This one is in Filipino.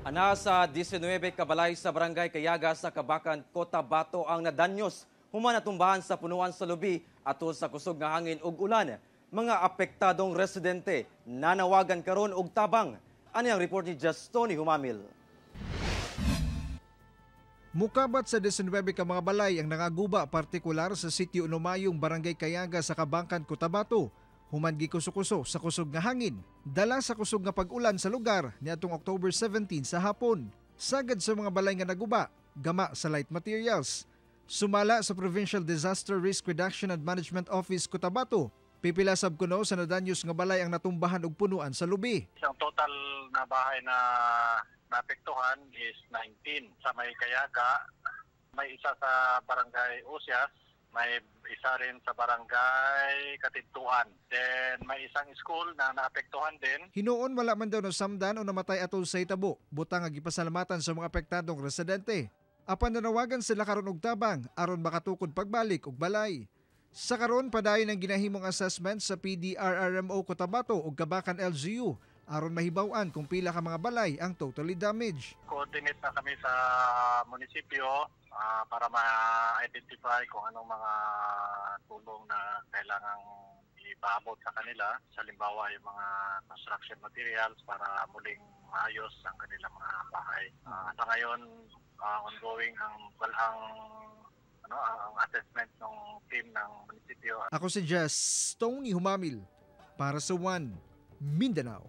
Ana sa 19 kabalay sa Barangay Kayaga sa Kabakan, Cotabato ang nadanyos human natumbahan sa punuan sa lubi atol sa kusog nga hangin ug ulan. Mga apektadong residente nanawagan karon og tabang. Ani ang report ni Justoni Humamil. Mukabat sa 19 ka mga balay ang nangaguba partikular sa sitio Unomayong Barangay Kayaga sa Kabakan, Cotabato. Human gikuso-kuso sa kusog nga hangin, dala sa kusog nga pag-ulan sa lugar niadtong October 17 sa hapon. Sagad sa mga balay nga naguba, gama sa light materials. Sumala sa Provincial Disaster Risk Reduction and Management Office, Cotabato, pipila sab kuno sa nadanyos nga balay ang natumbahan og punuan sa lubi. Ang total na bahay na naapektuhan is 19 sa may Kayaga, may isa sa Barangay Usias, may isa rin sa Barangay Katintuan. Then may isang school na naapektuhan din. Hinuon wala man daw nasamdan o namatay atol sa hitabo, butang nga gipasalamatan sa mga apektadong residente. Apan nanawagan sila karon og tabang aron makatukod pagbalik og balay. Sa karon padayon ang ginahimong assessment sa PDRRMO Cotabato ug Kabakan LGU aron mahibaw-an kung pila ka mga balay ang totally damaged. Coordinate na kami sa munisipyo para ma-identify kung anong mga tulong na kailangang ipaabot sa kanila. Sa halimbawa yung mga construction materials para muling maayos ang kanilang mga bahay. Sa ngayon, ongoing ang assessment ng team ng munisipyo. Ako si Tony Humamil para sa One Mindanao.